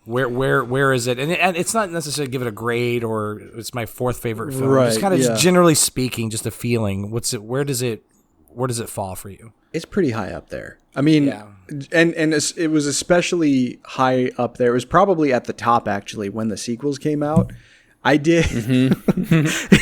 Where is it? And it's not necessarily give it a grade or it's my fourth favorite film. Right, just kind of just generally speaking, just a feeling. Where does it fall for you? It's pretty high up there. I mean, and it was especially high up there. It was probably at the top, actually, when the sequels came out. I did,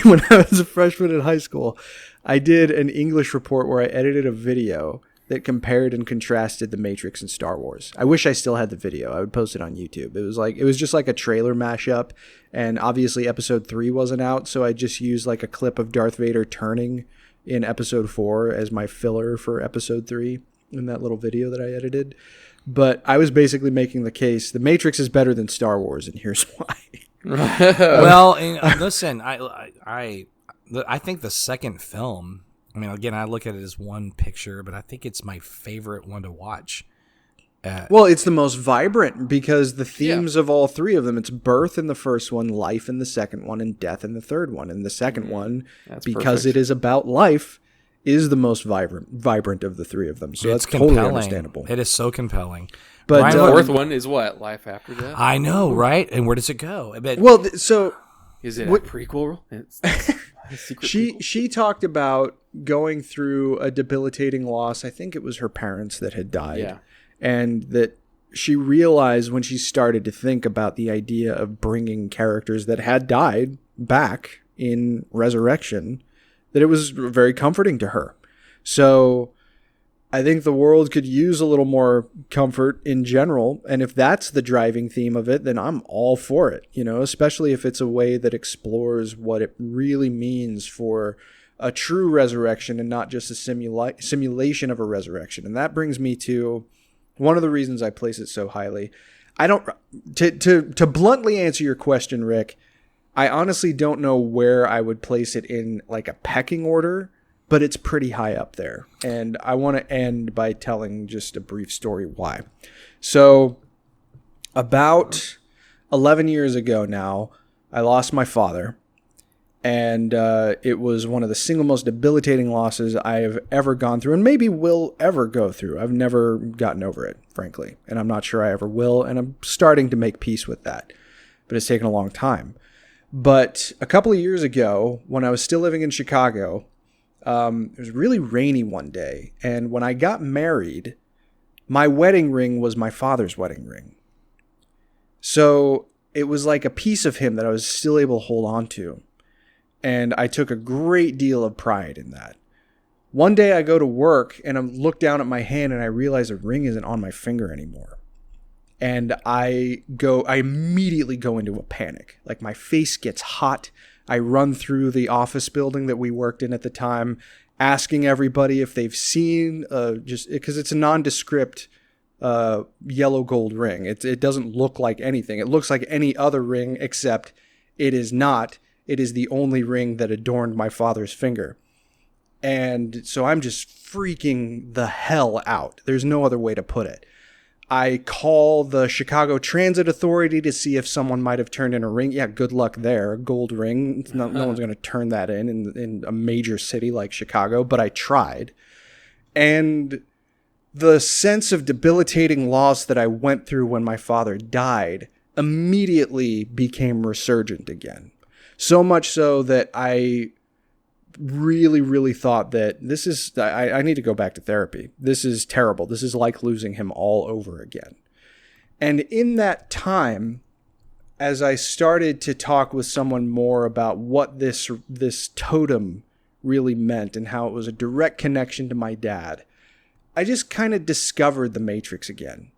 when I was a freshman in high school, I did an English report where I edited a video that compared and contrasted The Matrix and Star Wars. I wish I still had the video. I would post it on YouTube. It was just like a trailer mashup, and obviously episode 3 wasn't out, so I just used like a clip of Darth Vader turning in episode 4 as my filler for episode 3 in that little video that I edited. But I was basically making the case The Matrix is better than Star Wars, and here's why. Well, listen, I think the second film, I mean, again, I look at it as one picture, but I think it's my favorite one to watch. Well, it's the most vibrant because the themes of all three of them, it's birth in the first one, life in the second one, and death in the third one. And the second one, because it is about life, is the most vibrant of the three of them. So that's totally understandable. It is so compelling. But the fourth one is what? Life after death? I know, right? And where does it go? Is it a prequel? She talked about going through a debilitating loss. I think it was her parents that had died. Yeah. And that she realized when she started to think about the idea of bringing characters that had died back in Resurrection, that it was very comforting to her. So I think the world could use a little more comfort in general. And if that's the driving theme of it, then I'm all for it, especially if it's a way that explores what it really means for a true resurrection and not just a simulation of a resurrection. And that brings me to one of the reasons I place it so highly. To bluntly answer your question, Rick, I honestly don't know where I would place it in like a pecking order, but it's pretty high up there. And I want to end by telling just a brief story why. So about 11 years ago now, I lost my father. And it was one of the single most debilitating losses I have ever gone through and maybe will ever go through. I've never gotten over it, frankly. And I'm not sure I ever will. And I'm starting to make peace with that. But it's taken a long time. But a couple of years ago, when I was still living in Chicago, it was really rainy one day. And when I got married, my wedding ring was my father's wedding ring. So it was like a piece of him that I was still able to hold on to. And I took a great deal of pride in that. One day I go to work and I look down at my hand and I realize the ring isn't on my finger anymore. And I immediately go into a panic. Like my face gets hot. I run through the office building that we worked in at the time, asking everybody if they've seen, just because it's a nondescript yellow gold ring. It doesn't look like anything. It looks like any other ring, except it is not. It is the only ring that adorned my father's finger. And so I'm just freaking the hell out. There's no other way to put it. I call the Chicago Transit Authority to see if someone might have turned in a ring. Yeah, good luck there. A gold ring. No one's going to turn that in a major city like Chicago, but I tried. And the sense of debilitating loss that I went through when my father died immediately became resurgent again. So much so that I really, really thought that this is, I need to go back to therapy. This is terrible. This is like losing him all over again. And in that time, as I started to talk with someone more about what this totem really meant and how it was a direct connection to my dad, I just kind of discovered the Matrix again.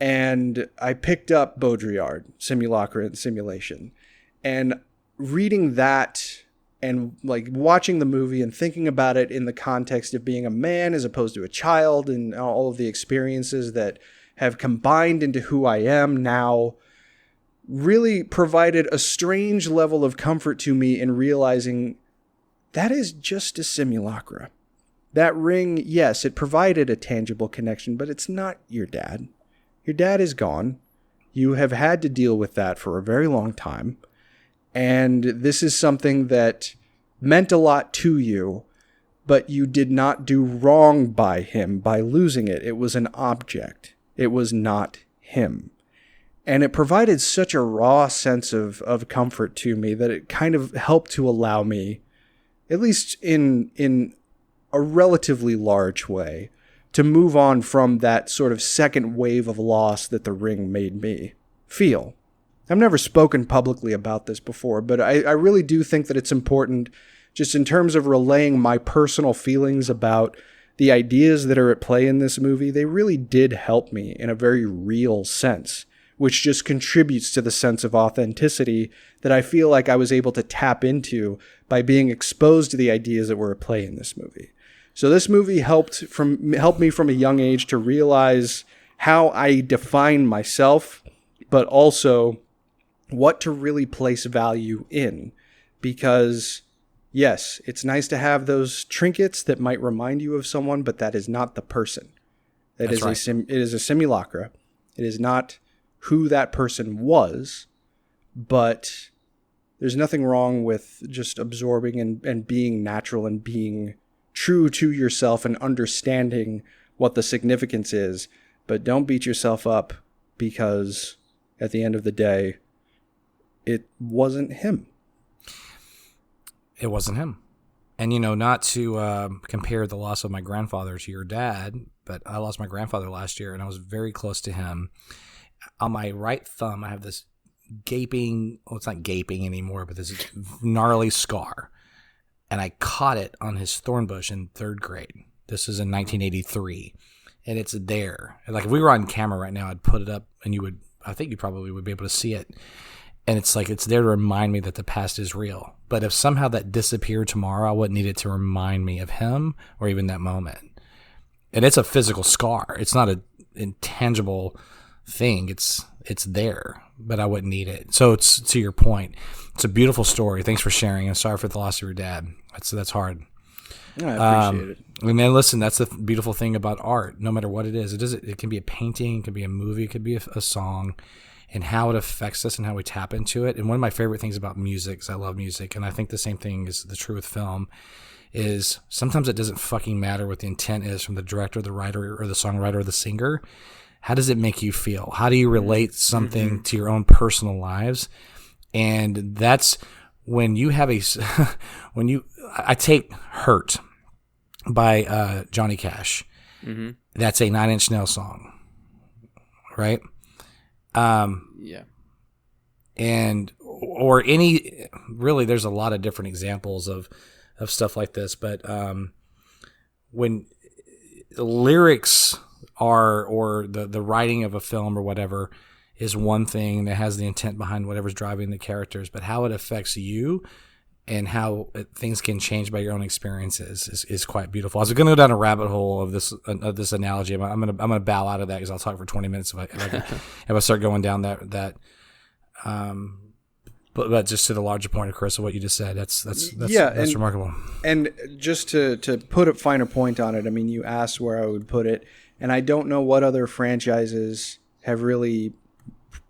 And I picked up Baudrillard, Simulacra and Simulation. And reading that and like watching the movie and thinking about it in the context of being a man as opposed to a child and all of the experiences that have combined into who I am now really provided a strange level of comfort to me in realizing that is just a simulacra. That ring, yes, it provided a tangible connection, but it's not your dad. Your dad is gone. You have had to deal with that for a very long time. And this is something that meant a lot to you, but you did not do wrong by him by losing it. It was an object. It was not him. And it provided such a raw sense of comfort to me that it kind of helped to allow me, at least in a relatively large way, to move on from that sort of second wave of loss that the ring made me feel. I've never spoken publicly about this before, but I really do think that it's important just in terms of relaying my personal feelings about the ideas that are at play in this movie. They really did help me in a very real sense, which just contributes to the sense of authenticity that I feel like I was able to tap into by being exposed to the ideas that were at play in this movie. So this movie helped me from a young age to realize how I define myself, but also what to really place value in. Because, yes, it's nice to have those trinkets that might remind you of someone, but that is not the person. It is a simulacra. It is not who that person was, but there's nothing wrong with just absorbing and being natural and being true to yourself and understanding what the significance is. But don't beat yourself up because at the end of the day, it wasn't him. It wasn't him. And, not to compare the loss of my grandfather to your dad, but I lost my grandfather last year and I was very close to him. On my right thumb, I have this gaping, well, it's not gaping anymore, but this gnarly scar. And I caught it on his thorn bush in 3rd grade. This is in 1983. And it's there. Like if we were on camera right now, I'd put it up and I think you probably would be able to see it. And it's like, it's there to remind me that the past is real. But if somehow that disappeared tomorrow, I wouldn't need it to remind me of him or even that moment. And it's a physical scar. It's not an intangible thing. It's there, but I wouldn't need it. So it's to your point. It's a beautiful story. Thanks for sharing. And sorry for the loss of your dad. That's hard. Yeah, I appreciate it. And then listen, that's the beautiful thing about art. No matter what it is, it can be a painting, it can be a movie, it could be a song, and how it affects us and how we tap into it. And one of my favorite things about music is I love music, and I think the same thing is the true with film. Is sometimes it doesn't fucking matter what the intent is from the director, the writer, or the songwriter, or the singer. How does it make you feel? How do you relate something to your own personal lives? And that's when you have I take Hurt by Johnny Cash. Mm-hmm. That's a 9 Inch Nails song, right? Yeah. And, or any, really, there's a lot of different examples of stuff like this, but when the lyrics are, or the writing of a film or whatever is one thing that has the intent behind whatever's driving the characters, but how it affects you and how things can change by your own experiences is quite beautiful. I was going to go down a rabbit hole of this analogy. I'm gonna bow out of that because I'll talk for 20 minutes if I start going down that. But just to the larger point, of course, of what you just said, that's remarkable. And just to put a finer point on it, I mean, you asked where I would put it, and I don't know what other franchises have really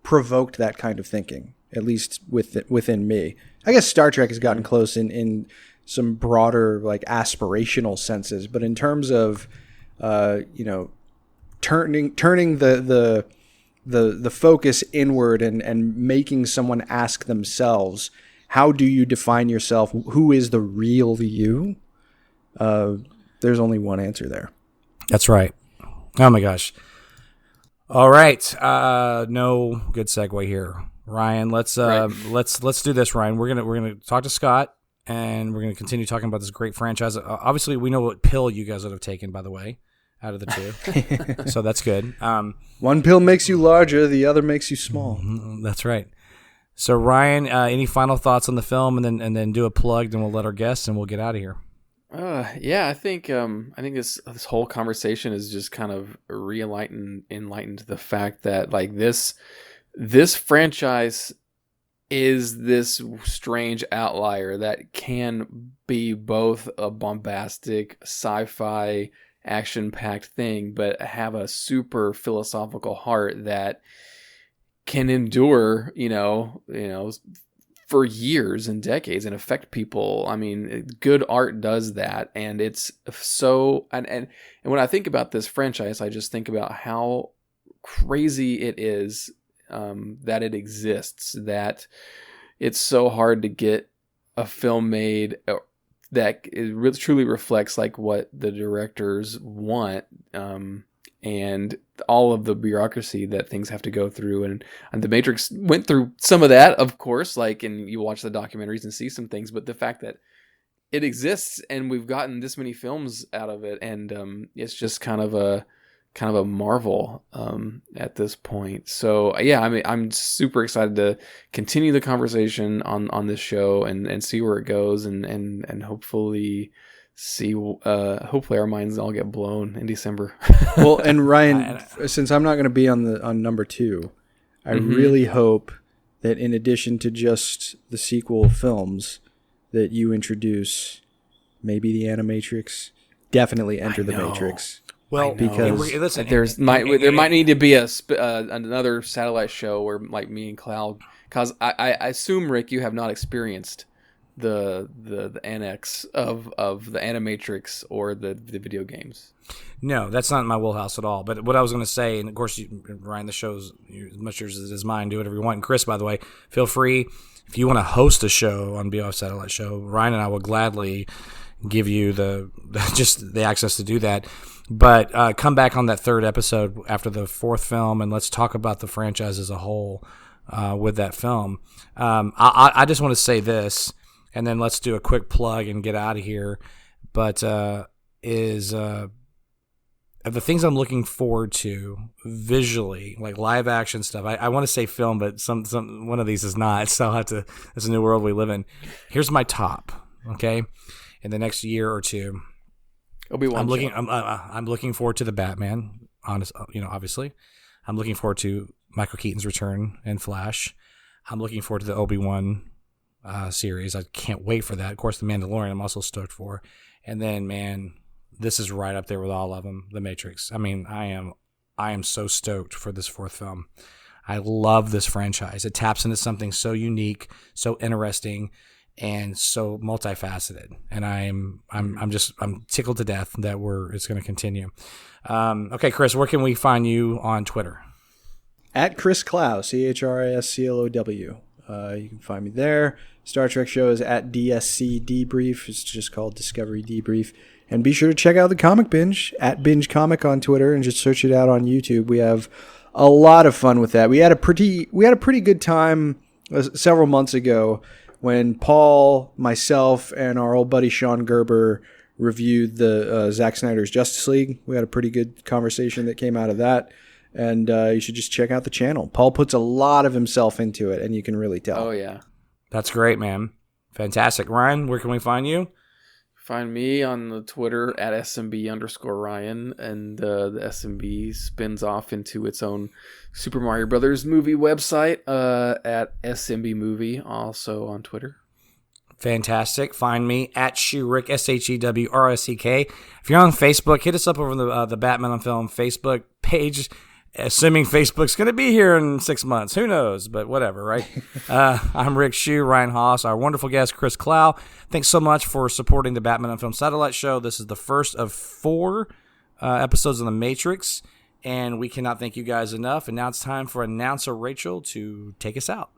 provoked that kind of thinking, at least within me. I guess Star Trek has gotten close in some broader, like, aspirational senses, but in terms of, turning the focus inward and making someone ask themselves, how do you define yourself? Who is the real you? There's only one answer there. That's right. Oh my gosh. All right. No good segue here, Ryan. Let's do this, Ryan. We're gonna talk to Scott, and we're gonna continue talking about this great franchise. Obviously, we know what pill you guys would have taken, by the way, out of the two, so that's good. One pill makes you larger, the other makes you small. That's right. So, Ryan, any final thoughts on the film, and then do a plug, then we'll let our guests, and we'll get out of here. Yeah, I think this whole conversation is just kind of enlightened the fact that like this franchise is this strange outlier that can be both a bombastic sci-fi action-packed thing, but have a super philosophical heart that can endure, for years and decades and affect people. I mean, good art does that, and it's so. And when I think about this franchise, I just think about how crazy it is that it exists. That it's so hard to get a film made that it really truly reflects like what the directors want, and all of the bureaucracy that things have to go through. And The Matrix went through some of that, of course, and you watch the documentaries and see some things, but the fact that it exists and we've gotten this many films out of it, and it's just kind of a marvel at this point. So yeah, I mean, I'm super excited to continue the conversation on this show and see where it goes, and hopefully hopefully our minds all get blown in December. Well, and Ryan, since I'm not going to be on number 2, I really hope that in addition to just the sequel films, that you introduce maybe the Animatrix, definitely Enter the Matrix. Well, because listen, there might need to be another satellite show where like me and Clow, because I assume, Rick, you have not experienced the annex of the Animatrix or the video games. No, that's not in my wheelhouse at all. But what I was going to say, and of course, Ryan, the show's as much yours as mine. Do whatever you want. And Chris, by the way, feel free if you want to host a show on BOF Satellite Show. Ryan and I will gladly give you the access to do that. But come back on that 3rd episode after the 4th film, and let's talk about the franchise as a whole with that film. I just want to say this. And then let's do a quick plug and get out of here. But of the things I'm looking forward to visually, like live action stuff. I want to say film, but some one of these is not. So I'll have to. It's a new world we live in. Here's my top. Okay, in the next year or two, I'm looking forward to the Batman. Obviously, I'm looking forward to Michael Keaton's return in Flash. I'm looking forward to the Obi-Wan series. I can't wait for that. Of course, The Mandalorian I'm also stoked for. And then, man, this is right up there with all of them, The Matrix. I mean, I am so stoked for this 4th film. I love this franchise. It taps into something so unique, so interesting, and so multifaceted. And I'm tickled to death that it's going to continue. Okay, Chris, where can we find you on Twitter? At Chris Clow, ChrisClow. You can find me there. Star Trek show is at DSC Debrief. It's just called Discovery Debrief. And be sure to check out the Comic Binge at Binge Comic on Twitter, and just search it out on YouTube. We have a lot of fun with that. We had a pretty good time several months ago when Paul, myself, and our old buddy Sean Gerber reviewed the Zack Snyder's Justice League. We had a pretty good conversation that came out of that. And you should just check out the channel. Paul puts a lot of himself into it, and you can really tell. Oh, yeah. That's great, man. Fantastic. Ryan, where can we find you? Find me on the Twitter at SMB_Ryan, and the SMB spins off into its own Super Mario Brothers movie website at SMB Movie, also on Twitter. Fantastic. Find me at Shewrick, SHEWRSEK. If you're on Facebook, hit us up over the Batman on Film Facebook page. Assuming Facebook's going to be here in 6 months. Who knows? But whatever, right? I'm Rick Shew, Ryan Haas, our wonderful guest, Chris Clow. Thanks so much for supporting the Batman on Film Satellite Show. This is the first of 4 episodes of The Matrix, and we cannot thank you guys enough. And now it's time for announcer Rachel to take us out.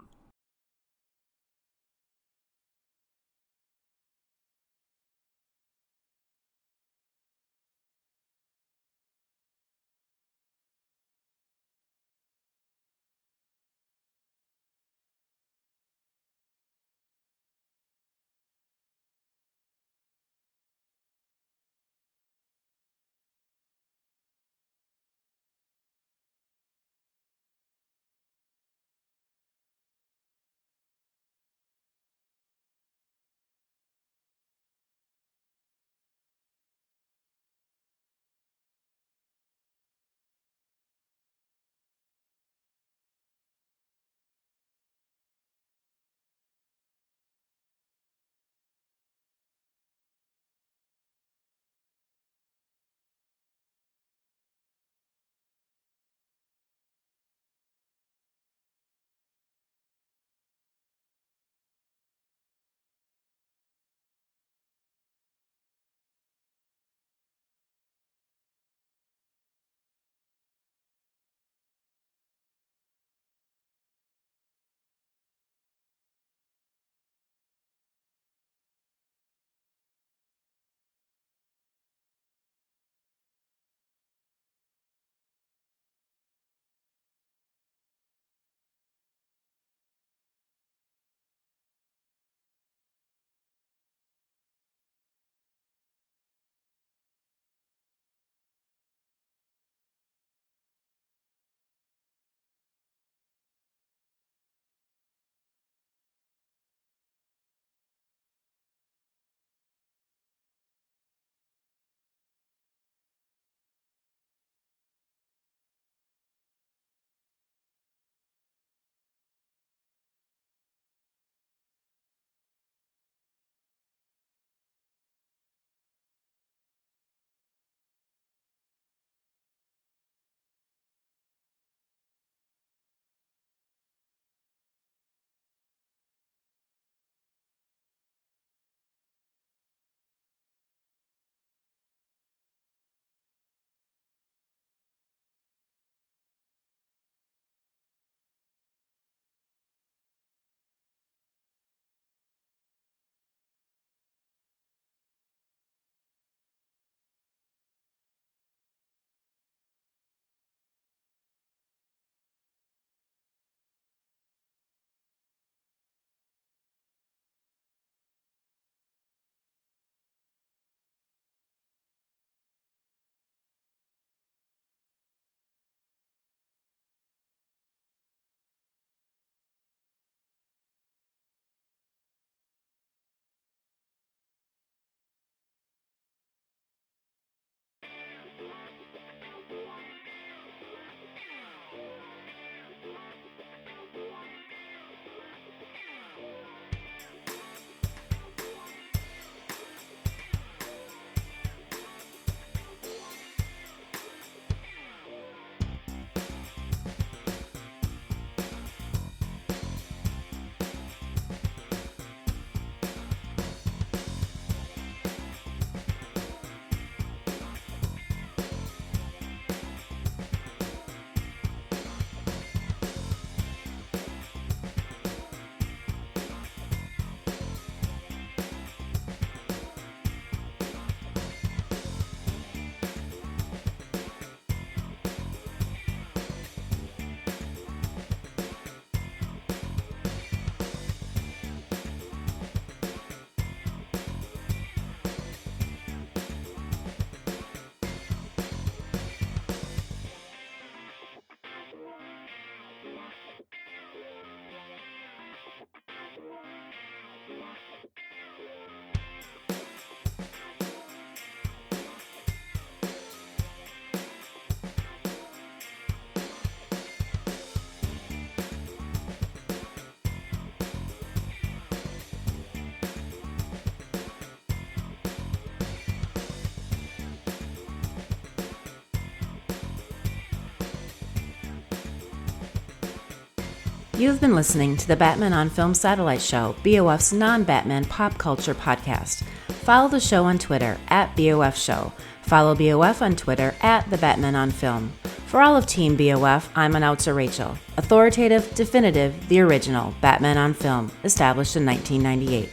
You've been listening to the Batman on Film Satellite Show, BOF's non-Batman pop culture podcast. Follow the show on Twitter at BOF Show. Follow BOF on Twitter at The Batman on Film. For all of Team BOF, I'm announcer Rachel. Authoritative, definitive, the original Batman on Film, established in 1998.